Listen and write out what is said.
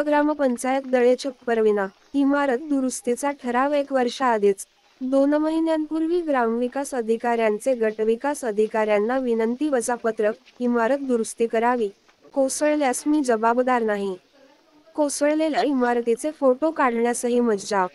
ग्रामपंचायत दळे छप्परविना इमारत दुरुस्तीचा ठराव 1 वर्षाआधीच 2 महिन्यांपूर्वी ग्रामविकास अधिकाऱ्यांचे गटविकास अधिकाऱ्यांना विनंती वजापत्रक, इमारत दुरुस्ती करावी, कोसळल्यास मी जबाबदार नाही. कोसळलेल्या इमारतीचे फोटो काढण्यासही मज्जाव.